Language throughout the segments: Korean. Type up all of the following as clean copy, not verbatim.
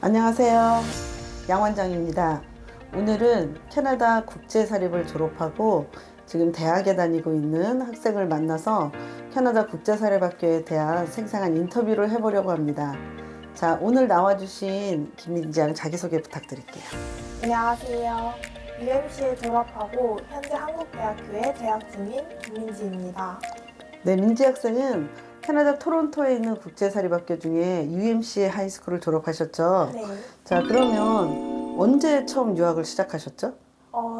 안녕하세요. 양원장입니다. 오늘은 캐나다 국제사립을 졸업하고 지금 대학에 다니고 있는 학생을 만나서 캐나다 국제사립학교에 대한 생생한 인터뷰를 해보려고 합니다. 자, 오늘 나와주신 김민지 양 자기소개 부탁드릴게요. 안녕하세요. UMC에 졸업하고 현재 한국대학교에 재학 중인 김민지입니다. 네, 민지 학생은 캐나다 토론토에 있는 국제사립학교 중에 UMC 하이스쿨을 졸업하셨죠? 네. 자, 그러면 언제 처음 유학을 시작하셨죠?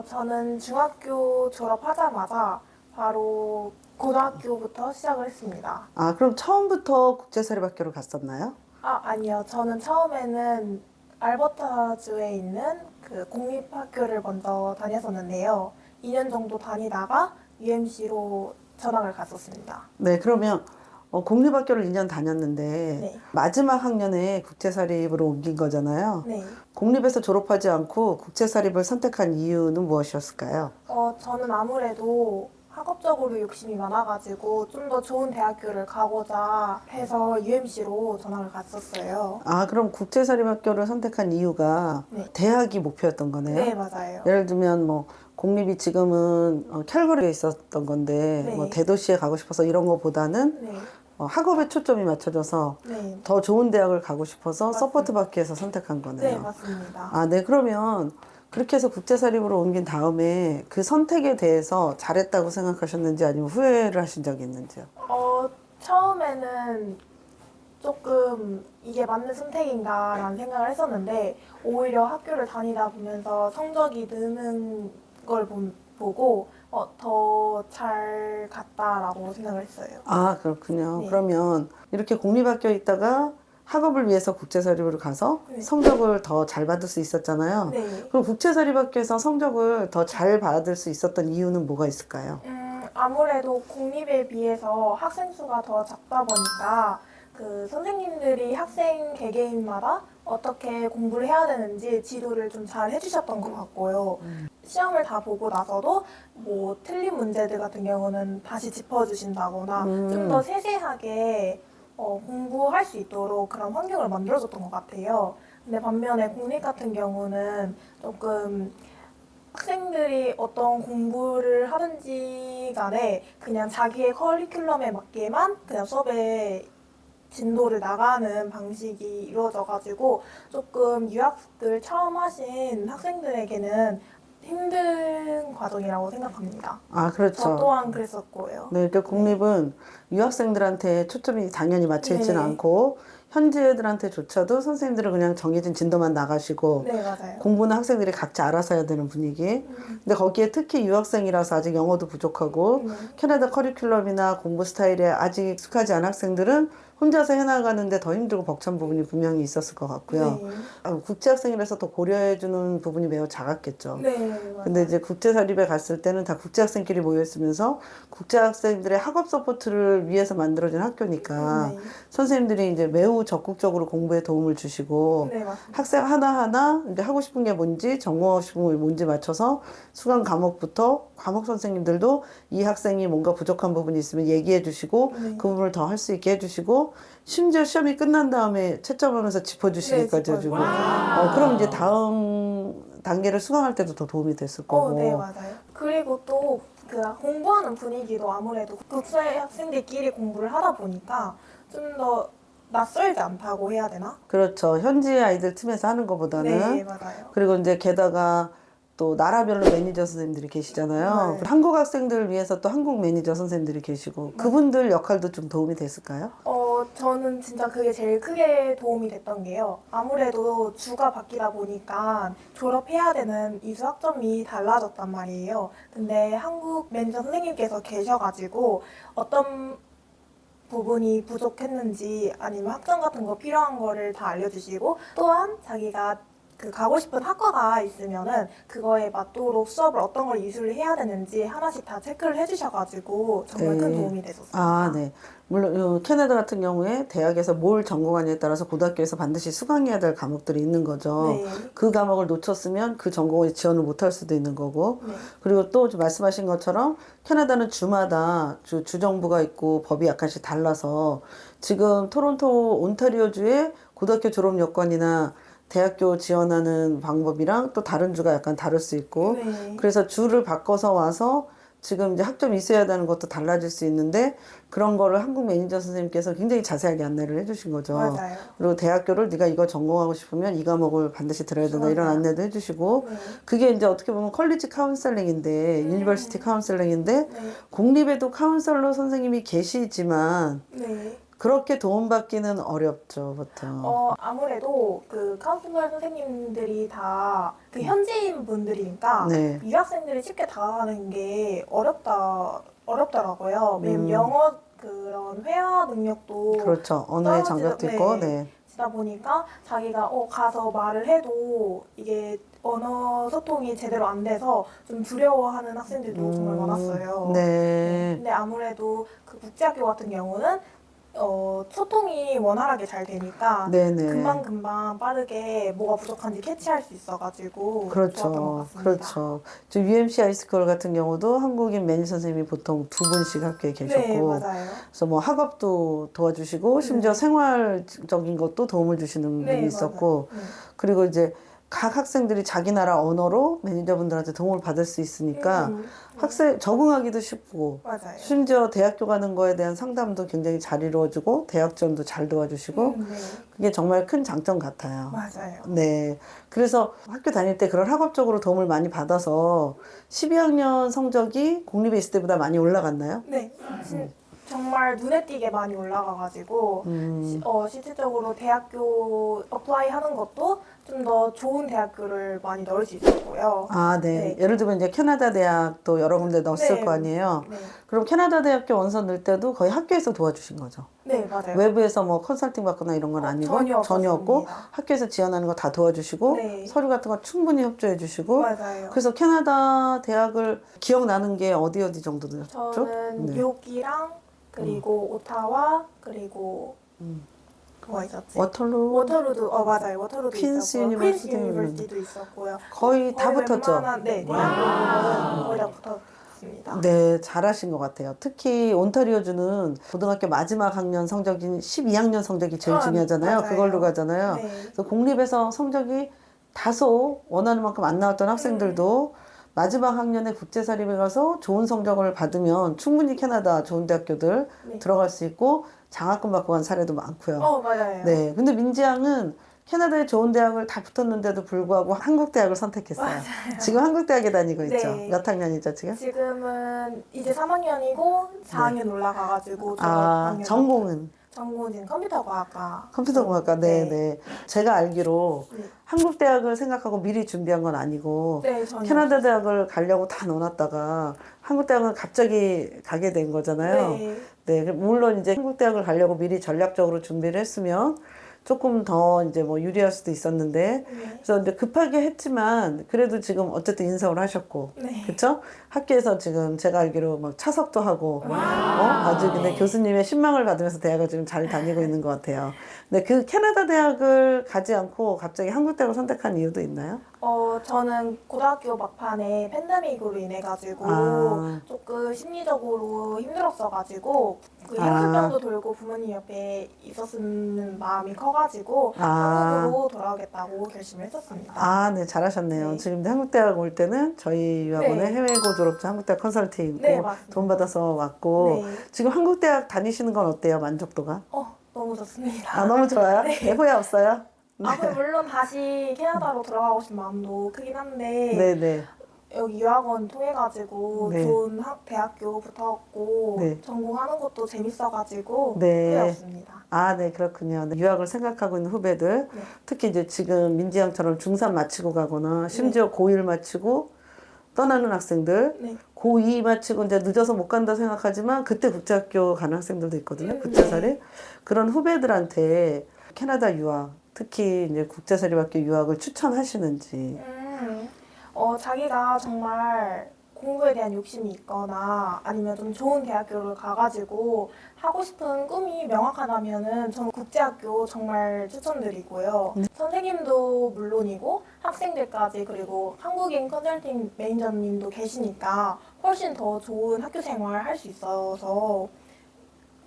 저는 중학교 졸업하자마자 바로 고등학교부터 시작을 했습니다. 아, 그럼 처음부터 국제사립학교를 갔었나요? 아니요. 저는 처음에는 알버타주에 있는 그 공립학교를 먼저 다녔었는데요. 2년 정도 다니다가 UMC로 전학을 갔었습니다. 네, 그러면 공립학교를 2년 다녔는데 네. 마지막 학년에 국제사립으로 옮긴 거잖아요. 네. 공립에서 졸업하지 않고 국제사립을 선택한 이유는 무엇이었을까요? 저는 아무래도 학업적으로 욕심이 많아가지고 좀 더 좋은 대학교를 가고자 해서 UMC로 전학을 갔었어요. 아, 그럼 국제사립학교를 선택한 이유가 네. 대학이 목표였던 거네요? 네, 맞아요. 예를 들면 뭐 공립이 지금은 캘거리에 있었던 건데 네. 뭐 대도시에 가고 싶어서 이런 거보다는 네. 학업에 초점이 맞춰져서 네. 더 좋은 대학을 가고 싶어서 맞습니다. 서포트 받기 위해서 선택한 거네요. 네, 맞습니다. 아, 네. 그러면 그렇게 해서 국제사립으로 옮긴 다음에 그 선택에 대해서 잘했다고 생각하셨는지 아니면 후회를 하신 적이 있는지요? 처음에는 조금 이게 맞는 선택인가라는 생각을 했었는데 오히려 학교를 다니다 보면서 성적이 느는 걸 보고 더 잘 갔다라고 생각을 했어요. 아, 그렇군요. 네. 그러면 이렇게 공립학교에 있다가 학업을 위해서 국제사립으로 가서 네. 성적을 더 잘 받을 수 있었잖아요. 네. 그럼 국제사립학교에서 성적을 더 잘 받을 수 있었던 이유는 뭐가 있을까요? 아무래도 공립에 비해서 학생 수가 더 작다 보니까 그 선생님들이 학생 개개인마다 어떻게 공부를 해야 되는지 지도를 좀 잘 해주셨던 것 같고요. 시험을 다 보고 나서도 뭐 틀린 문제들 같은 경우는 다시 짚어주신다거나 좀 더 세세하게 공부할 수 있도록 그런 환경을 만들어줬던 것 같아요. 근데 반면에 공립 같은 경우는 조금 학생들이 어떤 공부를 하든지 간에 그냥 자기의 커리큘럼에 맞게만 그냥 수업에 진도를 나가는 방식이 이루어져가지고 조금 유학을 처음 하신 학생들에게는 힘든 과정이라고 생각합니다. 아, 그렇죠. 저 또한 그랬었고요. 네, 그러니까 공립은 유학생들한테 초점이 당연히 맞춰 있지는 네. 않고 현지 애들한테조차도 선생님들은 그냥 정해진 진도만 나가시고 네, 맞아요. 공부는 학생들이 각자 알아서 해야 되는 분위기. 근데 거기에 특히 유학생이라서 아직 영어도 부족하고 캐나다 커리큘럼이나 공부 스타일에 아직 익숙하지 않은 학생들은 혼자서 해나가는데 더 힘들고 벅찬 부분이 분명히 있었을 것 같고요. 네. 국제학생이라서 더 고려해주는 부분이 매우 작았겠죠. 네, 맞아요. 근데 이제 국제사립에 갔을 때는 다 국제학생끼리 모여있으면서 국제학생들의 학업 서포트를 위해서 만들어진 학교니까 네. 선생님들이 이제 매우 적극적으로 공부에 도움을 주시고 네, 맞습니다. 학생 하나하나 이제 하고 싶은 게 뭔지 전공하고 싶은 게 뭔지 맞춰서 수강 과목부터 과목 선생님들도 이 학생이 뭔가 부족한 부분이 있으면 얘기해 주시고 네. 그 부분을 더 할 수 있게 해주시고 심지어 시험이 끝난 다음에 채점하면서 짚어주시기까지 네, 해주고 짚어주고. 그럼 이제 다음 단계를 수강할 때도 더 도움이 됐을 거고. 네, 맞아요. 그리고 또 그 공부하는 분위기도 아무래도 국제 학생들끼리 공부를 하다 보니까 좀 더 낯설지 않다고 해야 되나? 그렇죠. 현지 아이들 틈에서 하는 것보다는. 네, 맞아요. 그리고 이제 게다가 또 나라별로 매니저 선생님들이 계시잖아요. 네. 한국 학생들을 위해서 또 한국 매니저 선생님들이 계시고 그분들 역할도 좀 도움이 됐을까요? 저는 진짜 그게 제일 크게 도움이 됐던 게요. 아무래도 주가 바뀌다 보니까 졸업해야 되는 이수 학점이 달라졌단 말이에요. 근데 한국 매니저 선생님께서 계셔가지고 어떤 부분이 부족했는지 아니면 학점 같은 거 필요한 거를 다 알려주시고 또한 자기가 그 가고 싶은 학과가 있으면은 그거에 맞도록 수업을 어떤 걸 이수를 해야 되는지 하나씩 다 체크를 해주셔가지고 정말 큰 네. 도움이 됐었습니다. 아, 네. 물론 캐나다 같은 경우에 대학에서 뭘 전공하냐에 따라서 고등학교에서 반드시 수강해야 될 과목들이 있는 거죠. 네. 그 과목을 놓쳤으면 그 전공에 지원을 못할 수도 있는 거고. 네. 그리고 또 말씀하신 것처럼 캐나다는 주마다 주정부가 있고 법이 약간씩 달라서 지금 토론토 온타리오주의 고등학교 졸업 여건이나 대학교 지원하는 방법이랑 또 다른 주가 약간 다를 수 있고 네. 그래서 주를 바꿔서 와서 지금 이제 학점이 있어야 되는 것도 달라질 수 있는데 그런 거를 한국 매니저 선생님께서 굉장히 자세하게 안내를 해주신 거죠. 맞아요. 그리고 대학교를 네가 이거 전공하고 싶으면 이 과목을 반드시 들어야 된다 이런 맞아요. 안내도 해주시고 네. 그게 이제 어떻게 보면 컬리지 카운셀링인데 유니버시티 카운셀링인데 네. 공립에도 카운sel러 선생님이 계시지만 네. 그렇게 도움받기는 어렵죠 보통. 아무래도 그 카운슬러 선생님들이 다 그 현지인 분들이니까 네. 유학생들이 쉽게 다가가는 게 어렵더라고요. 왜냐면 영어 그런 회화 능력도 그렇죠. 언어의 장벽도 있고, 네. 지다 보니까 자기가 가서 말을 해도 이게 언어 소통이 제대로 안 돼서 좀 두려워하는 학생들도 정말 많았어요. 네. 근데 아무래도 그 국제학교 같은 경우는 소통이 원활하게 잘 되니까 네네. 금방금방 빠르게 뭐가 부족한지 캐치할 수 있어가지고 좋았던 것 그렇죠. 같습니다. 그렇죠. 지금 UMC 하이스쿨 같은 경우도 한국인 매니저 선생님이 보통 2분씩 학교에 네, 계셨고, 맞아요. 그래서 뭐 학업도 도와주시고, 심지어 생활적인 것도 도움을 주시는 네, 분이 있었고, 맞아요. 네. 그리고 이제 각 학생들이 자기 나라 언어로 매니저분들한테 도움을 받을 수 있으니까 학생 적응하기도 쉽고 맞아요. 심지어 대학교 가는 거에 대한 상담도 굉장히 잘 이루어지고 대학 지원도 잘 도와주시고 네, 그게 정말 큰 장점 같아요. 맞아요. 네. 그래서 학교 다닐 때 그런 학업적으로 도움을 많이 받아서 12학년 성적이 공립에 있을 때보다 많이 올라갔나요? 네, 정말 눈에 띄게 많이 올라가가지고 실질적으로 대학교 어플라이 하는 것도 좀 더 좋은 대학교를 많이 넣을 수 있었고요. 아, 네. 네. 예를 들면 이제 캐나다 대학도 여러 군데 넣었을 네. 거 아니에요? 네, 그럼 캐나다 대학교 원서 넣을 때도 거의 학교에서 도와주신 거죠? 네, 맞아요. 외부에서 뭐 컨설팅 받거나 이런 건 아니고 전혀 없고 없었습니다. 학교에서 지원하는 거 다 도와주시고 네. 서류 같은 거 충분히 협조해 주시고 맞아요. 그래서 캐나다 대학을 기억나는 게 어디 정도죠? 저는 네. 뉴욕이랑 그리고 오타와 그리고 뭐가 있었지? 워터루도 맞아요. 워터루도 퀸스 있었고 유니버시티 퀸스 유니버시티도 있었고요. 거의 다 붙었죠? 웬만한 대학교는 거의 다 붙었습니다. 네, 잘하신 것 같아요. 특히 온타리오주는 고등학교 마지막 학년 성적인 12학년 성적이 제일 중요하잖아요. 맞아요. 그걸로 가잖아요. 네. 그래서 공립에서 성적이 다소 원하는 만큼 안 나왔던 학생들도 마지막 학년에 국제사립에 가서 좋은 성적을 받으면 충분히 캐나다 좋은 대학교들 네. 들어갈 수 있고 장학금 받고 간 사례도 많고요. 맞아요. 네, 근데 민지양은 캐나다에 좋은 대학을 다 붙었는데도 불구하고 한국 대학을 선택했어요. 맞아요. 지금 한국 대학에 다니고 네. 있죠. 몇 학년이죠 지금? 지금은 이제 3학년이고 4학년 올라가가지고 전공은? 전공은 컴퓨터과학과. 컴퓨터공학과, 네. 제가 알기로 네. 한국 대학을 생각하고 미리 준비한 건 아니고 네, 전혀. 캐나다 대학을 가려고 다 넣어놨다가 한국 대학은 갑자기 가게 된 거잖아요. 네. 네, 물론 이제 한국 대학을 가려고 미리 전략적으로 준비를 했으면 조금 더 이제 뭐 유리할 수도 있었는데 네. 그래서 이제 급하게 했지만 그래도 지금 어쨌든 인서울 하셨고 네. 그쵸? 학교에서 지금 제가 알기로 막 차석도 하고 아주 근데 교수님의 신망을 받으면서 대학을 지금 잘 다니고 있는 것 같아요. 근데 그 캐나다 대학을 가지 않고 갑자기 한국 대학을 선택한 이유도 있나요? 저는 고등학교 막판에 팬데믹으로 인해 가지고 조금 심리적으로 힘들었어가지고 그 혈흔병도 돌고 부모님 옆에 있었는 마음이 커가지고 한국으로 돌아오겠다고 결심을 했었습니다. 네, 잘하셨네요. 네. 지금 한국 대학 올 때는 저희 유학원에 네. 해외고 졸업자 한국 대학 컨설팅 네, 맞습니다. 돈 받아서 왔고 네. 지금 한국 대학 다니시는 건 어때요? 만족도가? 너무 좋습니다. 너무 좋아요? 네. 후회 없어요? 물론 다시 캐나다로 돌아가고 싶은 마음도 크긴 한데 네네. 여기 유학원 통해가지고 네. 좋은 대학교 붙었고 네. 전공하는 것도 재밌어가지고 네. 후회 없습니다. 네, 그렇군요. 네, 유학을 생각하고 있는 후배들, 네. 특히 이제 지금 민지양처럼 중3 마치고 가거나 심지어 고1 마치고 떠나는 학생들, 네. 고2 마치고 이제 늦어서 못 간다 생각하지만 그때 국제학교 가는 학생들도 있거든요. 국제사립. 그런 후배들한테 캐나다 유학, 특히 이제 국제사립학교 유학을 추천하시는지. 자기가 정말 공부에 대한 욕심이 있거나 아니면 좀 좋은 대학교를 가가지고 하고 싶은 꿈이 명확하다면은 저는 국제학교 정말 추천드리고요. 선생님도 물론이고 학생들까지 그리고 한국인 컨설팅 매니저님도 계시니까 훨씬 더 좋은 학교 생활 할 수 있어서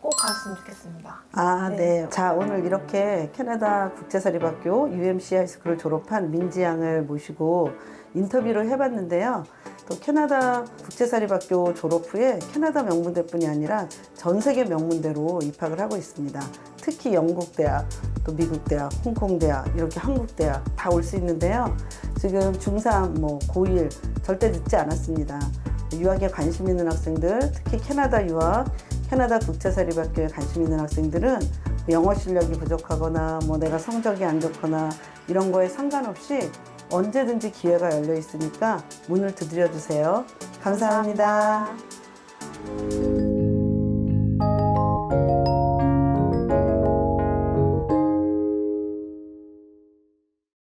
꼭 갔으면 좋겠습니다. 아, 네. 네. 자, 오늘 이렇게 캐나다 국제사립학교 UMC 하이스쿨을 졸업한 민지 양을 모시고 인터뷰를 해봤는데요. 또 캐나다 국제사립학교 졸업 후에 캐나다 명문대뿐이 아니라 전 세계 명문대로 입학을 하고 있습니다. 특히 영국대학, 또 미국대학, 홍콩대학, 이렇게 한국대학 다 올 수 있는데요. 지금 중3, 고1 절대 늦지 않았습니다. 유학에 관심 있는 학생들, 특히 캐나다 유학, 캐나다 국제사립학교에 관심 있는 학생들은 영어 실력이 부족하거나 내가 성적이 안 좋거나 이런 거에 상관없이 언제든지 기회가 열려 있으니까 문을 두드려 주세요. 감사합니다. 감사합니다.